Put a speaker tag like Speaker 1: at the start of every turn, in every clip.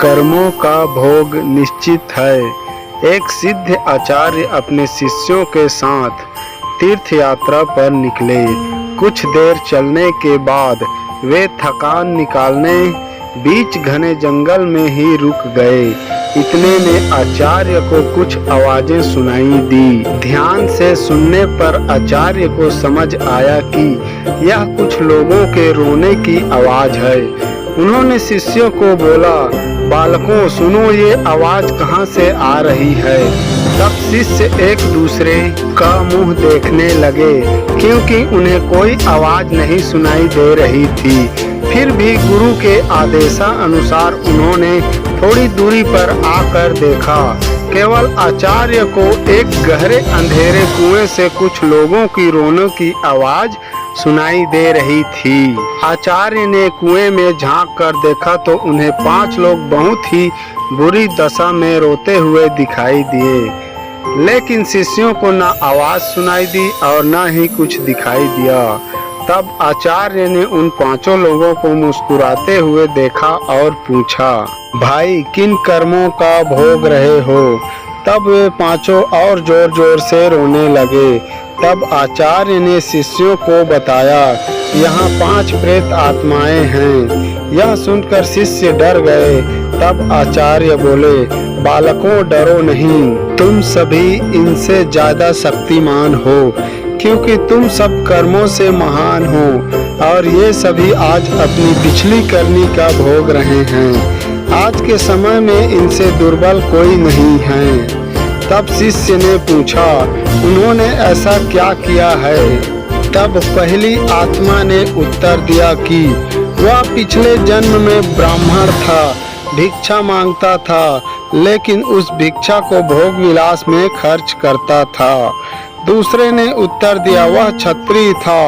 Speaker 1: कर्मों का भोग निश्चित है। एक सिद्ध आचार्य अपने शिष्यों के साथ तीर्थ यात्रा पर निकले। कुछ देर चलने के बाद वे थकान निकालने बीच घने जंगल में ही रुक गए। इतने में आचार्य को कुछ आवाजें सुनाई दी। ध्यान से सुनने पर आचार्य को समझ आया कि यह कुछ लोगों के रोने की आवाज है। उन्होंने शिष्यों को बोला, बालकों सुनो, ये आवाज कहाँ से आ रही है। तब शिष्य एक दूसरे का मुंह देखने लगे, क्योंकि उन्हें कोई आवाज नहीं सुनाई दे रही थी। फिर भी गुरु के आदेशानुसार उन्होंने थोड़ी दूरी पर आकर देखा। केवल आचार्य को एक गहरे अंधेरे कुएं से कुछ लोगों की रोने की आवाज सुनाई दे रही थी। आचार्य ने कुएं में झांक कर देखा तो उन्हें 5 लोग बहुत ही बुरी दशा में रोते हुए दिखाई दिए। लेकिन शिष्यों को न आवाज सुनाई दी और न ही कुछ दिखाई दिया। तब आचार्य ने उन 5 लोगों को मुस्कुराते हुए देखा और पूछा, भाई किन कर्मों का भोग रहे हो। तब वे 5 और जोर जोर से रोने लगे। तब आचार्य ने शिष्यों को बताया, यहाँ 5 प्रेत आत्माएं हैं। यह सुनकर शिष्य डर गए। तब आचार्य बोले, बालकों डरो नहीं, तुम सभी इनसे ज्यादा शक्तिमान हो, क्योंकि तुम सब कर्मों से महान हो और ये सभी आज अपनी पिछली करनी का भोग रहे हैं। आज के समय में इनसे दुर्बल कोई नहीं है। तब शिष्य ने पूछा, उन्होंने ऐसा क्या किया है। तब पहली आत्मा ने उत्तर दिया कि वह पिछले जन्म में ब्राह्मण था, भिक्षा मांगता था, लेकिन उस भिक्षा को भोग विलास में खर्च करता था। दूसरे ने उत्तर दिया, वह क्षत्रिय था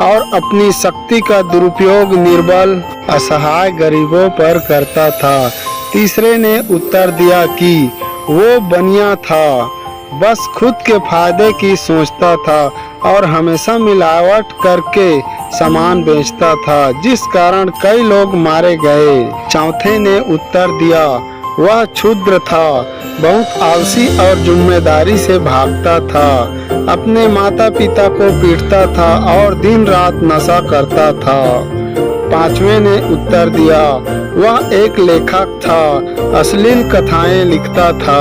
Speaker 1: और अपनी शक्ति का दुरुपयोग निर्बल असहाय गरीबों पर करता था। तीसरे ने उत्तर दिया कि वो बनिया था, बस खुद के फायदे की सोचता था और हमेशा मिलावट करके सामान बेचता था, जिस कारण कई लोग मारे गए। चौथे ने उत्तर दिया, वह क्षुद्र था, बहुत आलसी और जिम्मेदारी से भागता था, अपने माता पिता को पीटता था और दिन रात नशा करता था। पांचवें ने उत्तर दिया, वह एक लेखक था, अश्लील कथाएं लिखता था,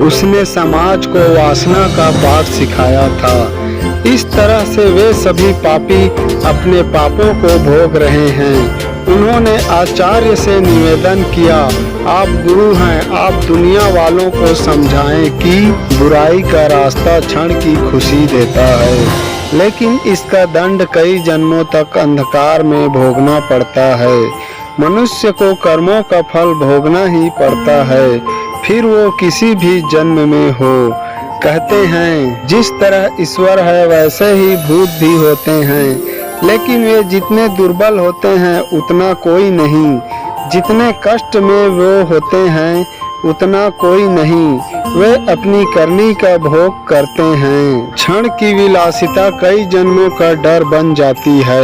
Speaker 1: उसने समाज को वासना का पाठ सिखाया था। इस तरह से वे सभी पापी अपने पापों को भोग रहे हैं। उन्होंने आचार्य से निवेदन किया, आप गुरु हैं, आप दुनिया वालों को समझाएं कि बुराई का रास्ता क्षण की खुशी देता है, लेकिन इसका दंड कई जन्मों तक अंधकार में भोगना पड़ता है। मनुष्य को कर्मों का फल भोगना ही पड़ता है, फिर वो किसी भी जन्म में हो। कहते हैं, जिस तरह ईश्वर है वैसे ही भूत भी होते हैं, लेकिन वे जितने दुर्बल होते हैं उतना कोई नहीं, जितने कष्ट में वो होते हैं उतना कोई नहीं। वे अपनी करनी का भोग करते हैं। क्षण की विलासिता कई जन्मों का डर बन जाती है।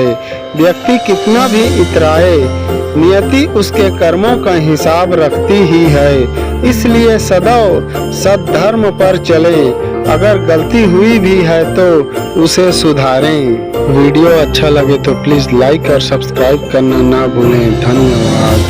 Speaker 1: व्यक्ति कितना भी इतराए, नियति उसके कर्मों का हिसाब रखती ही है। इसलिए सदैव सद्धर्म पर चले। अगर गलती हुई भी है तो उसे सुधारें। वीडियो अच्छा लगे तो प्लीज़ लाइक और सब्सक्राइब करना ना भूलें। धन्यवाद।